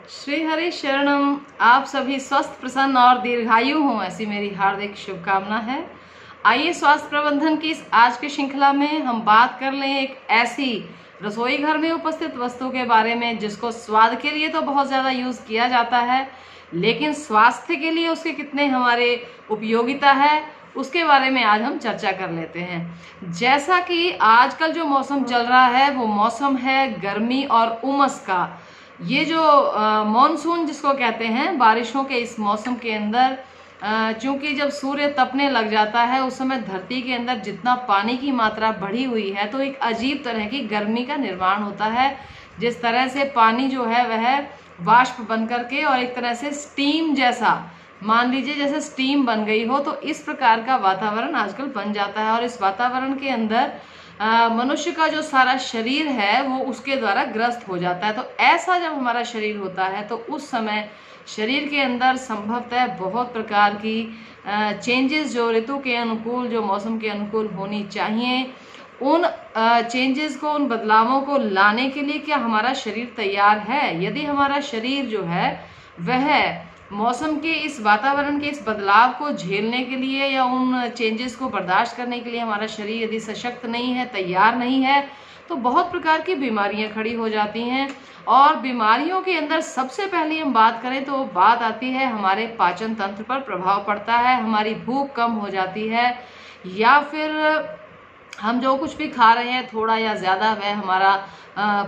श्री हरि शरणम। आप सभी स्वस्थ, प्रसन्न और दीर्घायु हों, ऐसी मेरी हार्दिक शुभकामना है। आइए स्वास्थ्य प्रबंधन की इस आज की श्रृंखला में हम बात कर लें एक ऐसी रसोई घर में उपस्थित वस्तु के बारे में जिसको स्वाद के लिए तो बहुत ज़्यादा यूज़ किया जाता है, लेकिन स्वास्थ्य के लिए उसके कितने हमारे उपयोगिता है उसके बारे में आज हम चर्चा कर लेते हैं। जैसा कि आजकल जो मौसम चल रहा है वो मौसम है गर्मी और उमस का। ये जो मॉनसून जिसको कहते हैं, बारिशों के इस मौसम के अंदर चूंकि जब सूर्य तपने लग जाता है उस समय धरती के अंदर जितना पानी की मात्रा बढ़ी हुई है तो एक अजीब तरह की गर्मी का निर्माण होता है। जिस तरह से पानी जो है वह वाष्प बन करके और एक तरह से स्टीम जैसा, मान लीजिए जैसे स्टीम बन गई हो, तो इस प्रकार का वातावरण आजकल बन जाता है। और इस वातावरण के अंदर मनुष्य का जो सारा शरीर है वो उसके द्वारा ग्रस्त हो जाता है। तो ऐसा जब हमारा शरीर होता है तो उस समय शरीर के अंदर संभवतः बहुत प्रकार की चेंजेस जो ऋतु के अनुकूल, जो मौसम के अनुकूल होनी चाहिए, उन चेंजेस को, उन बदलावों को लाने के लिए क्या हमारा शरीर तैयार है? यदि हमारा शरीर जो है वह मौसम के इस वातावरण के इस बदलाव को झेलने के लिए या उन चेंजेस को बर्दाश्त करने के लिए हमारा शरीर यदि सशक्त नहीं है, तैयार नहीं है, तो बहुत प्रकार की बीमारियां खड़ी हो जाती हैं। और बीमारियों के अंदर सबसे पहले हम बात करें तो बात आती है हमारे पाचन तंत्र पर प्रभाव पड़ता है, हमारी भूख कम हो जाती है, या फिर हम जो कुछ भी खा रहे हैं थोड़ा या ज़्यादा वह हमारा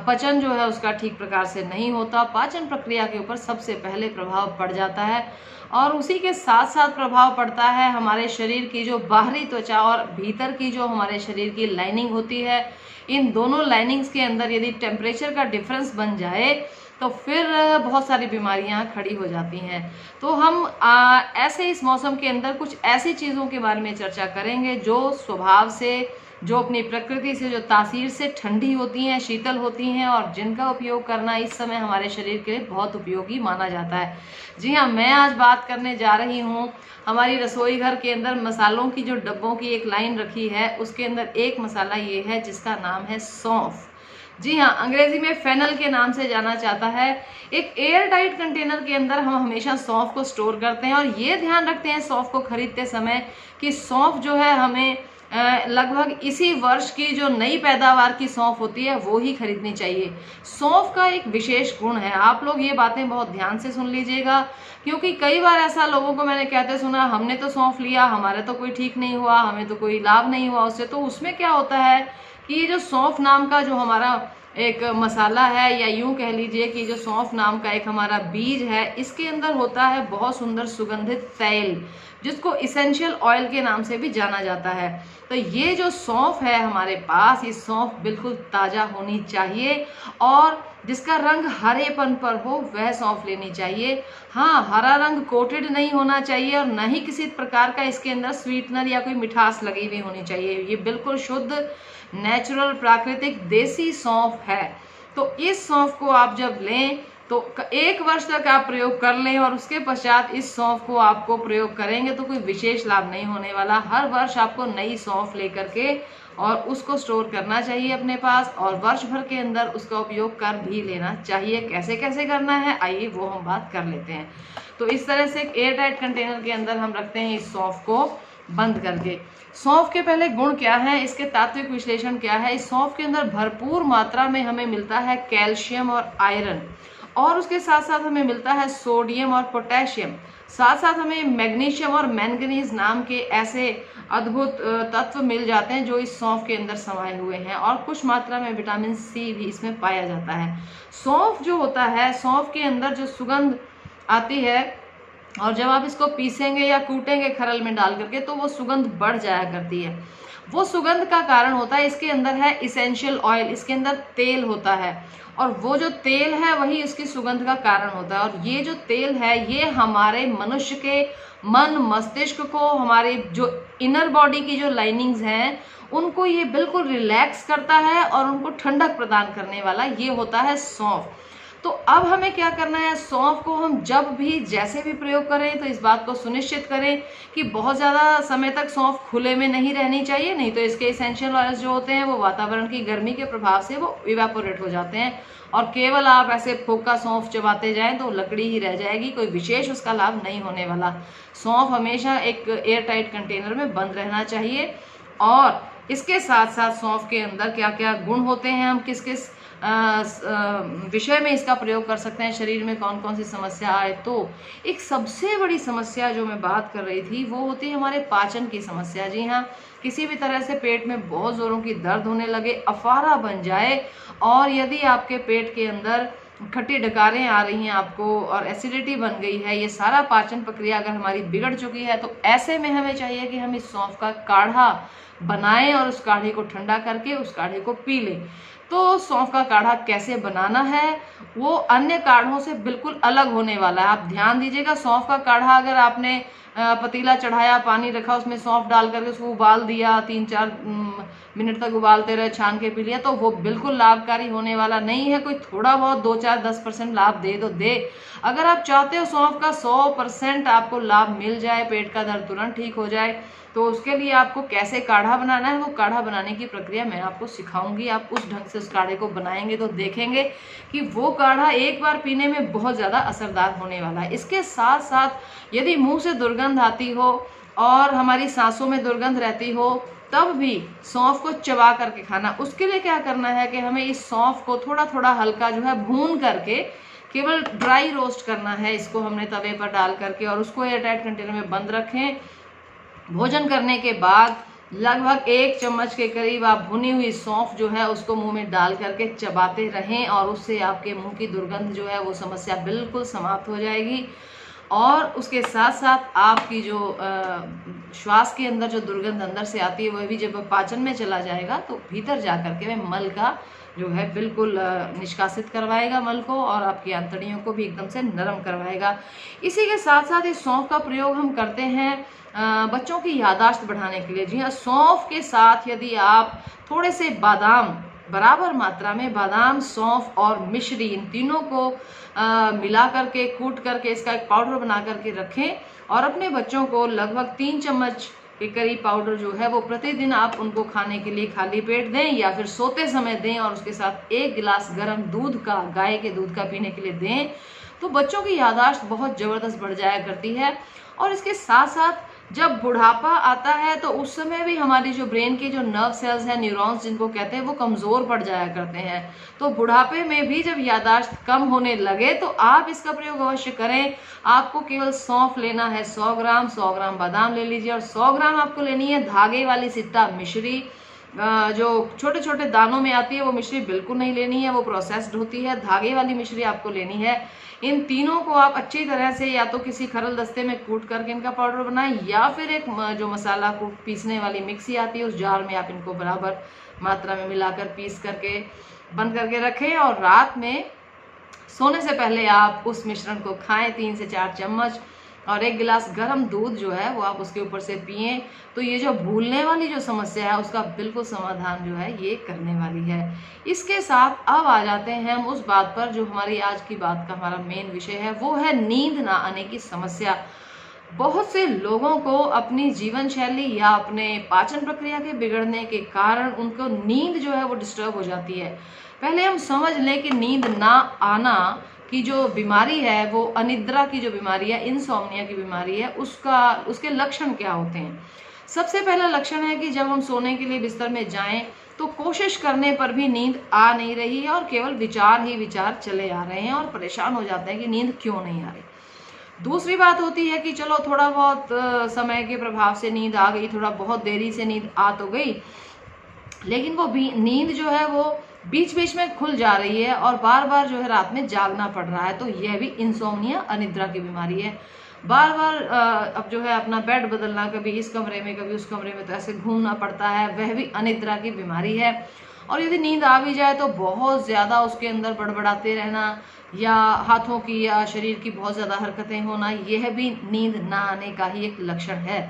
पचन जो है उसका ठीक प्रकार से नहीं होता। पाचन प्रक्रिया के ऊपर सबसे पहले प्रभाव पड़ जाता है। और उसी के साथ साथ प्रभाव पड़ता है हमारे शरीर की जो बाहरी त्वचा और भीतर की जो हमारे शरीर की लाइनिंग होती है। इन दोनों लाइनिंग्स के अंदर यदि टेम्परेचर का डिफरेंस बन जाए तो फिर बहुत सारी बीमारियां खड़ी हो जाती हैं। तो हम ऐसे इस मौसम के अंदर कुछ ऐसी चीज़ों के बारे में चर्चा करेंगे जो स्वभाव से, जो अपनी प्रकृति से, जो तासीर से ठंडी होती हैं, शीतल होती हैं, और जिनका उपयोग करना इस समय हमारे शरीर के लिए बहुत उपयोगी माना जाता है। जी हाँ, मैं आज बात करने जा रही हूँ हमारी रसोई घर के अंदर मसालों की जो डब्बों की एक लाइन रखी है उसके अंदर एक मसाला ये है जिसका नाम है सौंफ। जी हाँ, अंग्रेजी में फेनल के नाम से जाना जाता है। एक एयर टाइट कंटेनर के अंदर हम हमेशा सौंफ को स्टोर करते हैं और ये ध्यान रखते हैं सौंफ को खरीदते समय कि सौंफ जो है हमें लगभग इसी वर्ष की जो नई पैदावार की सौंफ होती है वो ही खरीदनी चाहिए। सौंफ का एक विशेष गुण है, आप लोग ये बातें बहुत ध्यान से सुन लीजिएगा, क्योंकि कई बार ऐसा लोगों को मैंने कहते सुना, हमने तो सौंफ लिया, हमारे तो कोई ठीक नहीं हुआ, हमें तो कोई लाभ नहीं हुआ उससे। तो उसमें क्या होता है कि ये जो सौंफ नाम का जो हमारा एक मसाला है, या यूं कह लीजिए कि जो सौंफ नाम का एक हमारा बीज है, इसके अंदर होता है बहुत सुंदर सुगंधित तेल जिसको इसेंशियल ऑयल के नाम से भी जाना जाता है। तो ये जो सौंफ है हमारे पास, ये सौंफ बिल्कुल ताज़ा होनी चाहिए और जिसका रंग हरेपन पर हो वह सौंफ लेनी चाहिए। हाँ, हरा रंग कोटेड नहीं होना चाहिए और न ही किसी प्रकार का इसके अंदर स्वीटनर या कोई मिठास लगी हुई होनी चाहिए। ये बिल्कुल शुद्ध, नेचुरल, प्राकृतिक, देसी सौंफ है। तो इस सौंफ को आप जब लें तो 1 वर्ष तक आप प्रयोग कर लें और उसके पश्चात इस सौंफ को आपको प्रयोग करेंगे तो कोई विशेष लाभ नहीं होने वाला। हर वर्ष आपको नई सौंफ लेकर के और उसको स्टोर करना चाहिए अपने पास, और वर्ष भर के अंदर उसका उपयोग कर भी लेना चाहिए। कैसे कैसे करना है आइए वो हम बात कर लेते हैं। तो इस तरह से एक एयर टाइट कंटेनर के अंदर हम रखते हैं इस सौंफ को बंद करके। सौंफ के पहले गुण क्या है, इसके तात्विक विश्लेषण क्या है। इस सौंफ के अंदर भरपूर मात्रा में हमें मिलता है कैल्शियम और आयरन, और उसके साथ साथ हमें मिलता है सोडियम और पोटेशियम, साथ साथ हमें मैग्नीशियम और मैंगनीज नाम के ऐसे अद्भुत तत्व मिल जाते हैं जो इस सौंफ के अंदर समाये हुए हैं, और कुछ मात्रा में विटामिन सी भी इसमें पाया जाता है। सौंफ जो होता है, सौंफ के अंदर जो सुगंध आती है, और जब आप इसको पीसेंगे या कूटेंगे खरल में डाल करके तो वो सुगंध बढ़ जाया करती है। वो सुगंध का कारण होता है इसके अंदर है इसेंशियल ऑयल, इसके अंदर तेल होता है, और वो जो तेल है वही उसकी सुगंध का कारण होता है। और ये जो तेल है ये हमारे मनुष्य के मन, मस्तिष्क को, हमारे जो इनर बॉडी की जो लाइनिंग्स हैं उनको ये बिल्कुल रिलैक्स करता है और उनको ठंडक प्रदान करने वाला ये होता है सौंफ। तो अब हमें क्या करना है, सौंफ को हम जब भी जैसे भी प्रयोग करें तो इस बात को सुनिश्चित करें कि बहुत ज़्यादा समय तक सौंफ खुले में नहीं रहनी चाहिए, नहीं तो इसके इसेंशियल ऑयल्स जो होते हैं वो वातावरण की गर्मी के प्रभाव से वो इवेपोरेट हो जाते हैं और केवल आप ऐसे फोका सौंफ चबाते जाएं तो लकड़ी ही रह जाएगी, कोई विशेष उसका लाभ नहीं होने वाला। सौंफ हमेशा एक एयर टाइट कंटेनर में बंद रहना चाहिए। और इसके साथ साथ सौंफ के अंदर क्या क्या गुण होते हैं, हम किस किस विषय में इसका प्रयोग कर सकते हैं, शरीर में कौन कौन सी समस्या आए, तो एक सबसे बड़ी समस्या जो मैं बात कर रही थी वो होती है हमारे पाचन की समस्या। जी हाँ, किसी भी तरह से पेट में बहुत जोरों की दर्द होने लगे, अफारा बन जाए और यदि आपके पेट के अंदर खट्टी डकारें आ रही हैं आपको और एसिडिटी बन गई है, ये सारा पाचन प्रक्रिया अगर हमारी बिगड़ चुकी है, तो ऐसे में हमें चाहिए कि हम इस सौंफ का काढ़ा बनाएं और उस काढ़े को ठंडा करके उस काढ़े को पी लें। तो सौंफ का काढ़ा कैसे बनाना है वो अन्य काढ़ों से बिल्कुल अलग होने वाला है। आप ध्यान दीजिएगा, सौंफ का काढ़ा अगर आपने पतीला चढ़ाया, पानी रखा, उसमें सौंफ डाल करके उसको उबाल दिया, 3-4 मिनट तक उबालते रहे, छान के पी लिया, तो वो बिल्कुल लाभकारी होने वाला नहीं है। कोई थोड़ा बहुत 2-4-10% लाभ दे तो दे। अगर आप चाहते हो सौंफ का 100% आपको लाभ मिल जाए, पेट का दर्द तुरंत ठीक हो जाए, तो उसके लिए आपको कैसे काढ़ा बनाना है, वो काढ़ा बनाने की प्रक्रिया मैं आपको सिखाऊंगी। आप उस ढंग से उस काढ़े को बनाएंगे तो देखेंगे कि वो काढ़ा एक बार पीने में बहुत ज़्यादा असरदार होने वाला है। इसके साथ साथ यदि मुंह से दुर्गंध आती हो और हमारी सांसों में दुर्गंध रहती हो, तब भी सौंफ को चबा करके खाना। उसके लिए क्या करना है कि हमें इस सौंफ को थोड़ा थोड़ा हल्का जो है भून करके, केवल ड्राई रोस्ट करना है इसको हमने तवे पर डाल करके, और उसको एयरटाइट कंटेनर में बंद रखें। भोजन करने के बाद लगभग 1 चम्मच के करीब आप भुनी हुई सौंफ जो है उसको मुंह में डाल करके चबाते रहें और उससे आपके मुंह की दुर्गंध जो है वो समस्या बिल्कुल समाप्त हो जाएगी। और उसके साथ साथ आपकी जो श्वास के अंदर जो दुर्गंध अंदर से आती है वह भी जब पाचन में चला जाएगा तो भीतर जा करके वह मल का जो है बिल्कुल निष्कासित करवाएगा मल को, और आपकी आंतड़ियों को भी एकदम से नरम करवाएगा। इसी के साथ साथ इस सौंफ का प्रयोग हम करते हैं बच्चों की याददाश्त बढ़ाने के लिए। जी हाँ, सौंफ के साथ यदि आप थोड़े से बादाम, बराबर मात्रा में बादाम, सौंफ और मिश्री, इन तीनों को मिला करके कूट करके इसका एक पाउडर बना करके रखें और अपने बच्चों को लगभग 3 चम्मच के करीब पाउडर जो है वो प्रतिदिन आप उनको खाने के लिए खाली पेट दें या फिर सोते समय दें, और उसके साथ 1 गिलास गर्म दूध का, गाय के दूध का पीने के लिए दें, तो बच्चों की याददाश्त बहुत ज़बरदस्त बढ़ जाया करती है। और इसके साथ साथ जब बुढ़ापा आता है तो उस समय भी हमारी जो ब्रेन के जो नर्व सेल्स हैं, न्यूरॉन्स जिनको कहते हैं, वो कमज़ोर पड़ जाया करते हैं। तो बुढ़ापे में भी जब याददाश्त कम होने लगे तो आप इसका प्रयोग अवश्य करें। आपको केवल सौंफ लेना है 100 ग्राम, 100 ग्राम बादाम ले लीजिए और 100 ग्राम आपको लेनी है धागे वाली सिट्टा मिश्री। जो छोटे छोटे दानों में आती है वो मिश्री बिल्कुल नहीं लेनी है, वो प्रोसेस्ड होती है। धागे वाली मिश्री आपको लेनी है। इन तीनों को आप अच्छी तरह से या तो किसी खरल दस्ते में कूट करके इनका पाउडर बनाएं, या फिर एक जो मसाला को पीसने वाली मिक्सी आती है उस जार में आप इनको बराबर मात्रा में मिलाकर पीस करके बंद करके रखें, और रात में सोने से पहले आप उस मिश्रण को खाएं 3 से 4 चम्मच, और 1 गिलास गर्म दूध जो है वो आप उसके ऊपर से पिएं। तो ये जो भूलने वाली जो समस्या है उसका बिल्कुल समाधान जो है ये करने वाली है। इसके साथ अब आ जाते हैं हम उस बात पर जो हमारी आज की बात का हमारा मेन विषय है, वो है नींद ना आने की समस्या। बहुत से लोगों को अपनी जीवन शैली या अपने पाचन प्रक्रिया के बिगड़ने के कारण उनको नींद जो है वो डिस्टर्ब हो जाती है। पहले हम समझ लें कि नींद ना आना की जो बीमारी है, वो अनिद्रा की जो बीमारी है, इनसोम्निया की बीमारी है, उसके लक्षण क्या होते हैं। सबसे पहला लक्षण है कि जब हम सोने के लिए बिस्तर में जाएं तो कोशिश करने पर भी नींद आ नहीं रही है और केवल विचार ही विचार चले आ रहे हैं और परेशान हो जाते हैं कि नींद क्यों नहीं आ रही। दूसरी बात होती है कि चलो थोड़ा बहुत समय के प्रभाव से नींद आ गई, थोड़ा बहुत देरी से नींद आ तो गई, लेकिन वो नींद जो है वो बीच बीच में खुल जा रही है और बार बार जो है रात में जागना पड़ रहा है। तो यह भी इंसोम्निया, अनिद्रा की बीमारी है। बार बार अब जो है अपना बेड बदलना, कभी इस कमरे में कभी उस कमरे में, तो ऐसे घूमना पड़ता है, वह भी अनिद्रा की बीमारी है। और यदि नींद आ भी जाए तो बहुत ज़्यादा उसके अंदर बड़बड़ाते रहना या हाथों की या शरीर की बहुत ज़्यादा हरकतें होना, यह भी नींद ना आने का ही एक लक्षण है।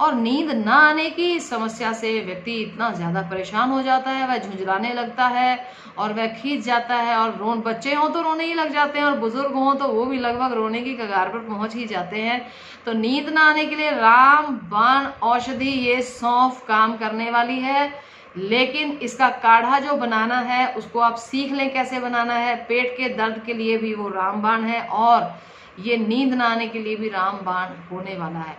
और नींद ना आने की समस्या से व्यक्ति इतना ज़्यादा परेशान हो जाता है, वह झुंझलाने लगता है और वह खींच जाता है, और बच्चे हों तो रोने ही लग जाते हैं और बुजुर्ग हों तो वो भी लगभग रोने की कगार पर पहुंच ही जाते हैं। तो नींद ना आने के लिए रामबाण औषधि ये सौंफ काम करने वाली है। लेकिन इसका काढ़ा जो बनाना है उसको आप सीख लें कैसे बनाना है। पेट के दर्द के लिए भी वो रामबाण है और ये नींद ना आने के लिए भी रामबाण होने वाला है।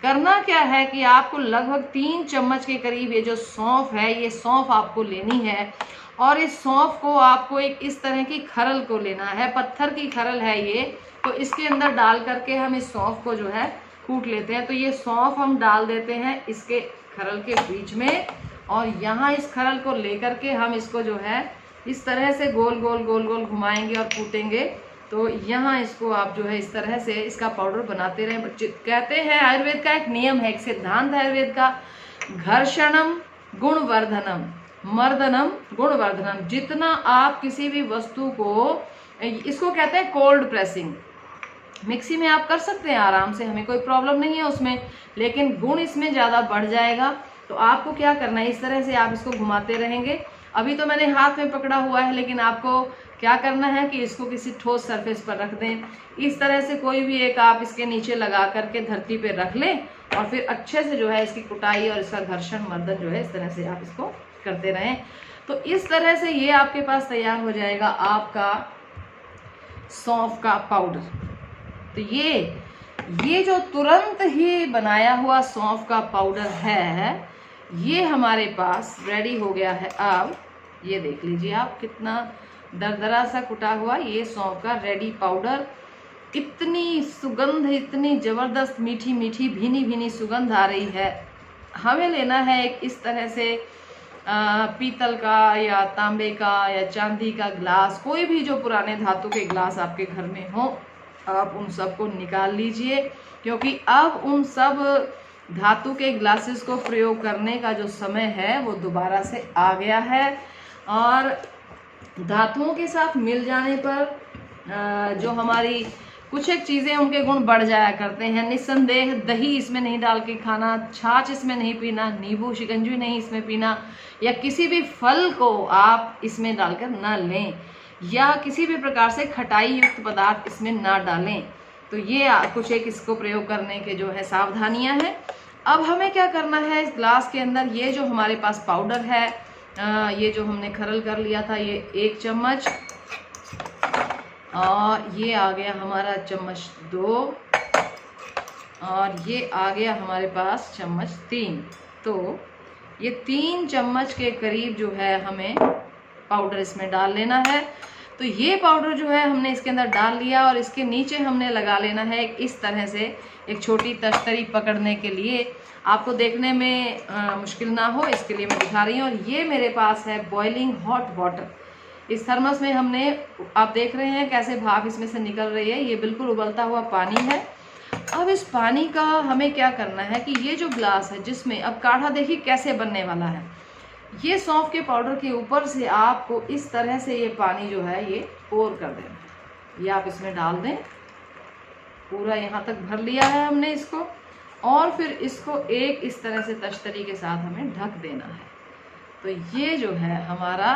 करना क्या है कि आपको लगभग 3 चम्मच के करीब ये जो सौंफ है, ये सौंफ आपको लेनी है और इस सौंफ को आपको एक इस तरह की खरल को लेना है, पत्थर की खरल है ये, तो इसके अंदर डाल करके हम इस सौंफ को जो है कूट लेते हैं। तो ये सौंफ हम डाल देते हैं इसके खरल के बीच में और यहाँ इस खरल को लेकर के हम इसको जो है इस तरह से गोल गोल गोल गोल घुमाएंगे और कूटेंगे। तो यहाँ इसको आप जो है इस तरह से इसका पाउडर बनाते रहें। कहते हैं आयुर्वेद का एक नियम है, एक सिद्धांत है आयुर्वेद का, घर्षणम गुणवर्धनम मर्दनम गुणवर्धनम। जितना आप किसी भी वस्तु को, इसको कहते हैं कोल्ड प्रेसिंग, मिक्सी में आप कर सकते हैं आराम से, हमें कोई प्रॉब्लम नहीं है उसमें, लेकिन गुण इसमें ज़्यादा बढ़ जाएगा। तो आपको क्या करना है, इस तरह से आप इसको घुमाते रहेंगे। अभी तो मैंने हाथ में पकड़ा हुआ है, लेकिन आपको क्या करना है कि इसको किसी ठोस सरफेस पर रख दें। इस तरह से कोई भी एक आप इसके नीचे लगा करके धरती पे रख लें और फिर अच्छे से जो है इसकी कुटाई और इसका घर्षण मर्दन जो है इस तरह से आप इसको करते रहें। तो इस तरह से ये आपके पास तैयार हो जाएगा आपका सौंफ का पाउडर। तो ये जो तुरंत ही बनाया हुआ सौंफ का पाउडर है, ये हमारे पास रेडी हो गया है। अब ये देख लीजिए आप, कितना दरदरा सा कुटा हुआ ये सौंफ का रेडी पाउडर। इतनी सुगंध, इतनी ज़बरदस्त मीठी मीठी भीनी भीनी सुगंध आ रही है। हमें लेना है एक इस तरह से पीतल का या तांबे का या चांदी का ग्लास, कोई भी जो पुराने धातु के ग्लास आपके घर में हो, आप उन सब को निकाल लीजिए, क्योंकि अब उन सब धातु के ग्लासेस को प्रयोग करने का जो समय है वो दोबारा से आ गया है। और धातुओं के साथ मिल जाने पर जो हमारी कुछ एक चीज़ें उनके गुण बढ़ जाया करते हैं। निस्संदेह दही इसमें नहीं डाल के खाना, छाछ इसमें नहीं पीना, नींबू शिकंजी नहीं इसमें पीना, या किसी भी फल को आप इसमें डालकर ना लें, या किसी भी प्रकार से खटाई युक्त पदार्थ इसमें ना डालें। तो ये कुछ एक इसको प्रयोग करने के जो है सावधानियां हैं। अब हमें क्या करना है, इस ग्लास के अंदर ये जो हमारे पास पाउडर है, ये जो हमने खरल कर लिया था, ये 1 चम्मच, और ये आ गया हमारा चम्मच 2, और ये आ गया हमारे पास चम्मच 3। तो ये 3 चम्मच के करीब जो है हमें पाउडर इसमें डाल लेना है। तो ये पाउडर जो है हमने इसके अंदर डाल लिया और इसके नीचे हमने लगा लेना है एक इस तरह से एक छोटी तश्तरी पकड़ने के लिए। आपको देखने में मुश्किल ना हो इसके लिए मैं दिखा रही हूँ। और ये मेरे पास है बॉइलिंग हॉट वाटर। इस थर्मस में हमने, आप देख रहे हैं कैसे भाप इसमें से निकल रही है, ये बिल्कुल उबलता हुआ पानी है। अब इस पानी का हमें क्या करना है कि ये जो ग्लास है जिसमें अब काढ़ा देखिए कैसे बनने वाला है, ये सौंफ के पाउडर के ऊपर से आपको इस तरह से ये पानी जो है ये पोर कर देना है। ये आप इसमें डाल दें, पूरा यहाँ तक भर लिया है हमने इसको, और फिर इसको एक इस तरह से तश्तरी के साथ हमें ढक देना है। तो ये जो है हमारा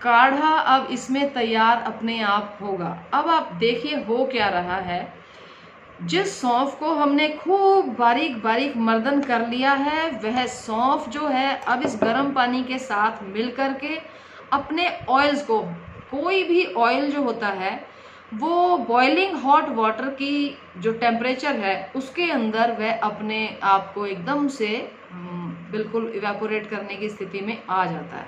काढ़ा अब इसमें तैयार अपने आप होगा। अब आप देखिए हो क्या रहा है, जिस सौंफ को हमने खूब बारीक बारीक मर्दन कर लिया है, वह सौंफ जो है अब इस गर्म पानी के साथ मिल कर के अपने ऑयल्स को, कोई भी ऑयल जो होता है वो बॉइलिंग हॉट वाटर की जो टेम्परेचर है उसके अंदर वह अपने आप को एकदम से बिल्कुल इवेपोरेट करने की स्थिति में आ जाता है,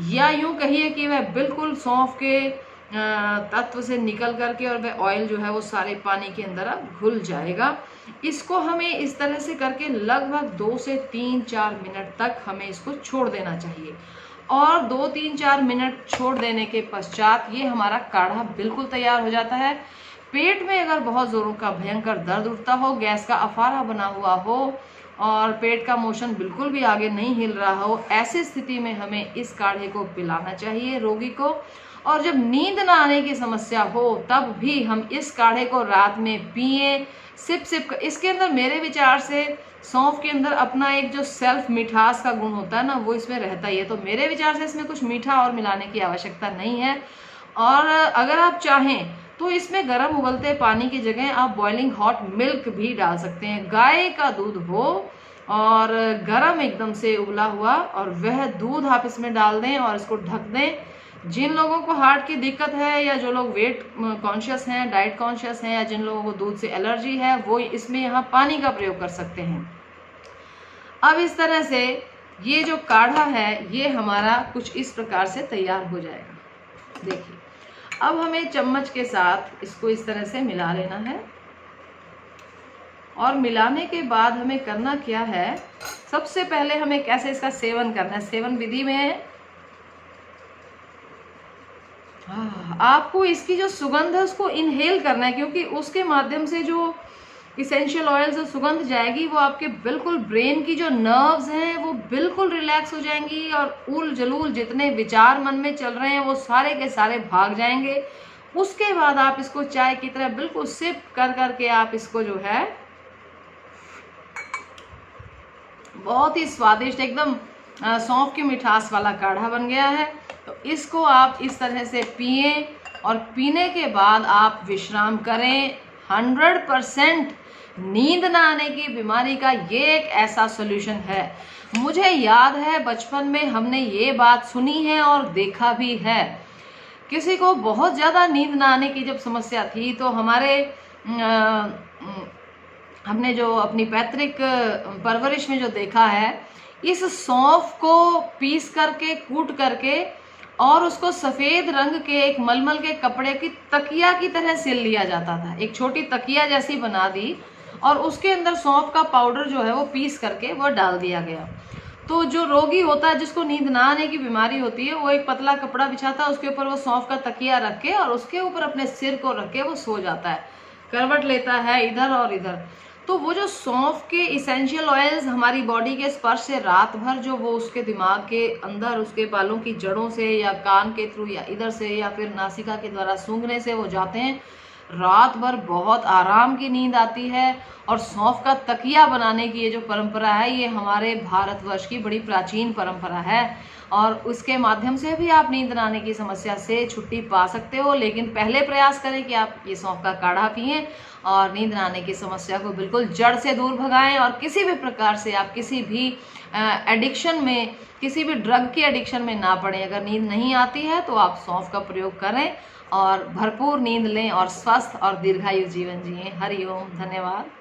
या यूँ कहिए कि वह बिल्कुल सौंफ के तत्व से निकल करके और वह ऑयल जो है वो सारे पानी के अंदर अब घुल जाएगा। इसको हमें इस तरह से करके लगभग 2 से 3-4 मिनट तक हमें इसको छोड़ देना चाहिए, और 2-3-4 मिनट छोड़ देने के पश्चात ये हमारा काढ़ा बिल्कुल तैयार हो जाता है। पेट में अगर बहुत ज़ोरों का भयंकर दर्द उठता हो, गैस का अफारा बना हुआ हो और पेट का मोशन बिल्कुल भी आगे नहीं हिल रहा हो, ऐसी स्थिति में हमें इस काढ़े को पिलाना चाहिए रोगी को। और जब नींद ना आने की समस्या हो तब भी हम इस काढ़े को रात में पिए, सिप सिप। इसके अंदर मेरे विचार से सौंफ के अंदर अपना एक जो सेल्फ मिठास का गुण होता है ना, वो इसमें रहता ही है। तो मेरे विचार से इसमें कुछ मीठा और मिलाने की आवश्यकता नहीं है। और अगर आप चाहें तो इसमें गर्म उबलते पानी की जगह आप बॉइलिंग हॉट मिल्क भी डाल सकते हैं। गाय का दूध हो और गर्म एकदम से उबला हुआ, और वह दूध आप इसमें डाल दें और इसको ढक दें। जिन लोगों को हार्ट की दिक्कत है, या जो लोग वेट कॉन्शियस हैं, डाइट कॉन्शियस हैं, या जिन लोगों को दूध से एलर्जी है, वो इसमें यहाँ पानी का प्रयोग कर सकते हैं। अब इस तरह से ये जो काढ़ा है ये हमारा कुछ इस प्रकार से तैयार हो जाएगा। देखिए, अब हमें चम्मच के साथ इसको इस तरह से मिला लेना है। और मिलाने के बाद हमें करना क्या है, सबसे पहले हमें कैसे इसका सेवन करना है। सेवन विधि में आपको इसकी जो सुगंध है उसको इनहेल करना है, क्योंकि उसके माध्यम से जो इसेंशियल ऑयल जो सुगंध जाएगी वो आपके बिल्कुल ब्रेन की जो नर्व्स हैं वो बिल्कुल रिलैक्स हो जाएंगी, और उल जलूल जितने विचार मन में चल रहे हैं वो सारे के सारे भाग जाएंगे। उसके बाद आप इसको चाय की तरह बिल्कुल सिप कर करके आप इसको जो है बहुत ही स्वादिष्ट एकदम सौंफ की मिठास वाला काढ़ा बन गया है। तो इसको आप इस तरह से पिए, और पीने के बाद आप विश्राम करें। 100% नींद ना आने की बीमारी का ये एक ऐसा सॉल्यूशन है। मुझे याद है बचपन में हमने ये बात सुनी है और देखा भी है। किसी को बहुत ज़्यादा नींद ना आने की जब समस्या थी तो हमने जो अपनी पैतृक परवरिश में जो देखा है, इस सौंफ को पीस करके, कूट करके, और उसको सफ़ेद रंग के एक मलमल के कपड़े की तकिया की तरह सिल लिया जाता था। एक छोटी तकिया जैसी बना दी, और उसके अंदर सौंफ का पाउडर जो है वो पीस करके वो डाल दिया गया। तो जो रोगी होता है, जिसको नींद ना आने की बीमारी होती है, वो एक पतला कपड़ा बिछाता है, उसके ऊपर वो सौंफ का तकिया रख के और उसके ऊपर अपने सिर को रख के वो सो जाता है, करवट लेता है इधर और इधर। तो वो जो सौंफ के इसेंशियल ऑयल्स हमारी बॉडी के स्पर्श से रात भर जो वो उसके दिमाग के अंदर, उसके बालों की जड़ों से, या कान के थ्रू, या इधर से, या फिर नासिका के द्वारा सूंघने से वो जाते हैं, रात भर बहुत आराम की नींद आती है। और सौंफ का तकिया बनाने की ये जो परंपरा है, ये हमारे भारतवर्ष की बड़ी प्राचीन परंपरा है, और उसके माध्यम से भी आप नींद न आने की समस्या से छुट्टी पा सकते हो। लेकिन पहले प्रयास करें कि आप ये सौंफ का काढ़ा पिएं और नींद न आने की समस्या को बिल्कुल जड़ से दूर भगाएं। और किसी भी प्रकार से आप किसी भी एडिक्शन में, किसी भी ड्रग की एडिक्शन में ना पड़ें। अगर नींद नहीं आती है तो आप सौंफ का प्रयोग करें और भरपूर नींद लें और स्वस्थ और दीर्घायु जीवन जिएं। हरि ओम, धन्यवाद।